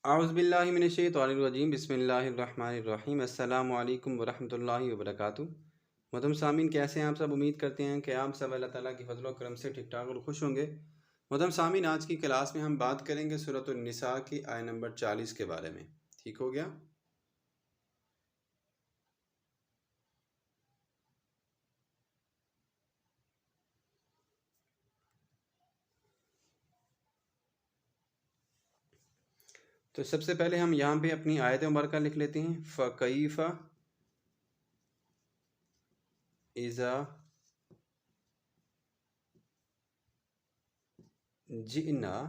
اعوذ باللہ من الشیطان الرجیم بسم اللہ الرحمن الرحیم السلام علیکم ورحمۃ اللہ وبرکاتہ۔ محترم سامعین، کیسے ہیں آپ سب؟ امید کرتے ہیں کہ آپ سب اللہ تعالیٰ کی فضل و کرم سے ٹھیک ٹھاک اور خوش ہوں گے۔ محترم سامعین، آج کی کلاس میں ہم بات کریں گے سورۃ النساء کی آیت نمبر 40 کے بارے میں۔ ٹھیک ہو گیا؟ تو سب سے پہلے ہم یہاں پہ اپنی آیت مبارکہ لکھ لیتے ہیں۔ فَكَيْفَ إِذَا جِئْنَا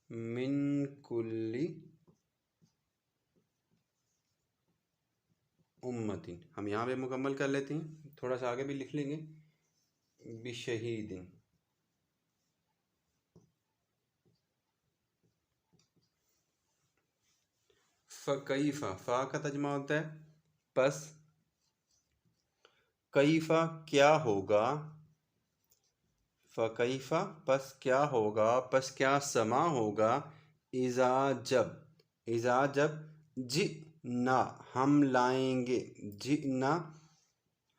مِن كُلِّ امتن، ہم یہاں پہ مکمل کر لیتے ہیں، تھوڑا سا آگے بھی لکھ لیں گے۔ بشہید، فکیفہ، فا کا ترجمہ ہوتا ہے پس، کیفہ کیا ہوگا، فکیفہ پس کیا ہوگا، پس کیا سما ہوگا، اذا جب، اذا جب، جئنا ہم لائیں گے، جئنا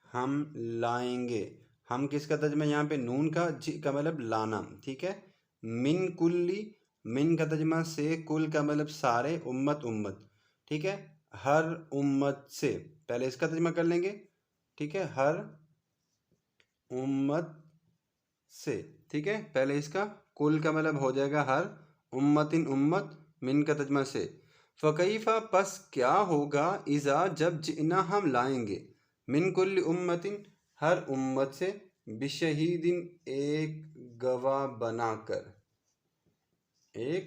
ہم لائیں گے، ہم کس کا ترجمہ یہاں پہ نون کا، جی کا مطلب لانا، ٹھیک ہے۔ من کلی، من کا ترجمہ سے، کل کا مطلب سارے، امت امت، ٹھیک ہے، ہر امت سے، پہلے اس کا ترجمہ کر لیں گے، ٹھیک ہے، ہر امت سے، ٹھیک ہے، پہلے اس کا کل کا مطلب ہو جائے گا ہر، امتن امت، من کا ترجمہ سے، فکیفہ پس کیا ہوگا، اذا جب جئنا ہم لائیں گے، من کل امتن ہر امت سے، بشہیدن ایک گواہ بنا کر، ایک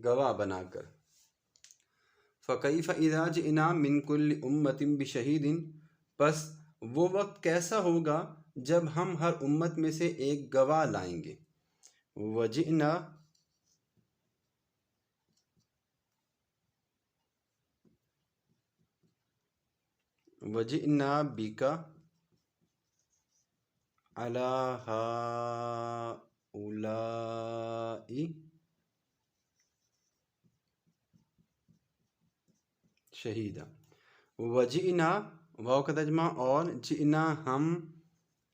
گواہ بنا کر، فکیف اذا جئنا من کل امت بشہید، پس وہ وقت کیسا ہوگا جب ہم ہر امت میں سے ایک گواہ لائیں گے، وجئنا وجئنا بک علی ہؤلاء شہیدا، وجئنا واو کا ترجمہ اور جئنا ہم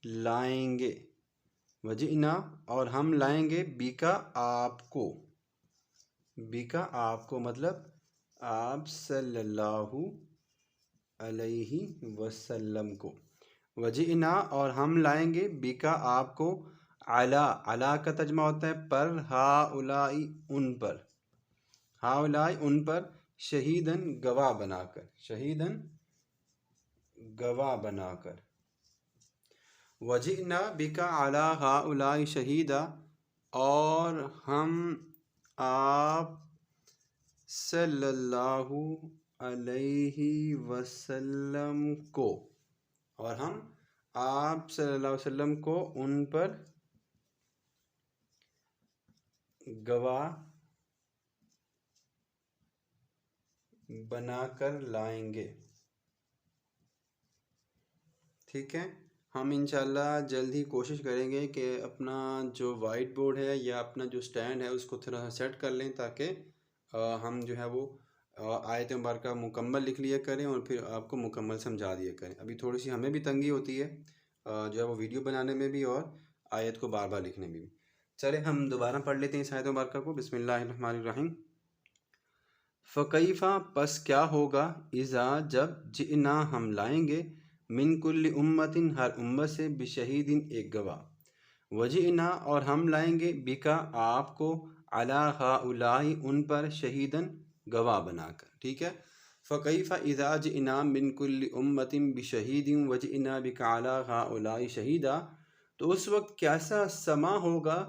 لائیں گے، وجئنا اور ہم لائیں گے، بیکا آپ کو، بیکا آپ کو مطلب آپ صلی اللہ علیہ وسلم کو، وجئنا اور ہم لائیں گے، بیکا آپ کو، علا، علا کا ترجمہ ہوتا ہے پر، ہؤلاء ان پر، ہؤلاء ان پر، شہیدن گواہ بنا کر، شہیدن گواہ بنا کر، وجئنا بک علی ہؤلاء شہیدا، اور ہم آپ صلی اللہ علیہ وسلم کو، اور ہم آپ صلی اللہ علیہ وسلم کو ان پر گواہ بنا کر لائیں گے، ٹھیک ہے۔ ہم انشاءاللہ جلد ہی کوشش کریں گے کہ اپنا جو وائٹ بورڈ ہے یا اپنا جو سٹینڈ ہے اس کو تھوڑا سا سیٹ کر لیں، تاکہ ہم جو ہے وہ آیت مبارکہ مکمل لکھ لیا کریں اور پھر آپ کو مکمل سمجھا دیا کریں۔ ابھی تھوڑی سی ہمیں بھی تنگی ہوتی ہے جو ہے وہ ویڈیو بنانے میں بھی اور آیت کو بار بار لکھنے میں بھی۔ چلے ہم دوبارہ پڑھ لیتے ہیں اس آیت مبارکہ کو۔ بسم اللہ الرحمن الرحیم۔ فکیفہ پس کیا ہوگا، اذا جب، جئنا ہم لائیں گے، من کل امتن ہر امت سے، بشہیدن ایک گواہ، وجئنا اور ہم لائیں گے، بکا آپ کو، علی ہؤلاء ان پر، شہیدن گواہ بنا کر، ٹھیک ہے۔ فکیف اذا جئنا من کل امت بشہید وجئنا بک علی ہؤلاء شہیدا، تو اس وقت کیسا سما ہوگا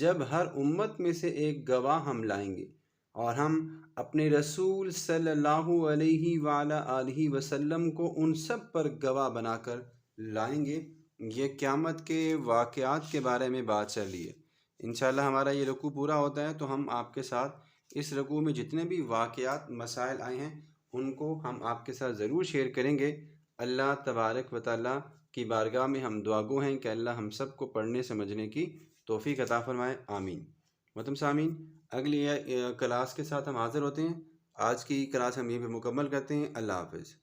جب ہر امت میں سے ایک گواہ ہم لائیں گے، اور ہم اپنے رسول صلی اللہ علیہ وعلی آلہ وسلم کو ان سب پر گواہ بنا کر لائیں گے۔ یہ قیامت کے واقعات کے بارے میں بات چل رہی ہے۔ انشاءاللہ ہمارا یہ رکوع پورا ہوتا ہے تو ہم آپ کے ساتھ اس رکوع میں جتنے بھی واقعات مسائل آئے ہیں ان کو ہم آپ کے ساتھ ضرور شیئر کریں گے۔ اللہ تبارک و تعالیٰ کی بارگاہ میں ہم دعا گو ہیں کہ اللہ ہم سب کو پڑھنے سمجھنے کی توفیق عطا فرمائے، آمین۔ محترم سامعین، اگلی کلاس کے ساتھ ہم حاضر ہوتے ہیں۔ آج کی کلاس ہم یہیں پہ مکمل کرتے ہیں۔ اللہ حافظ۔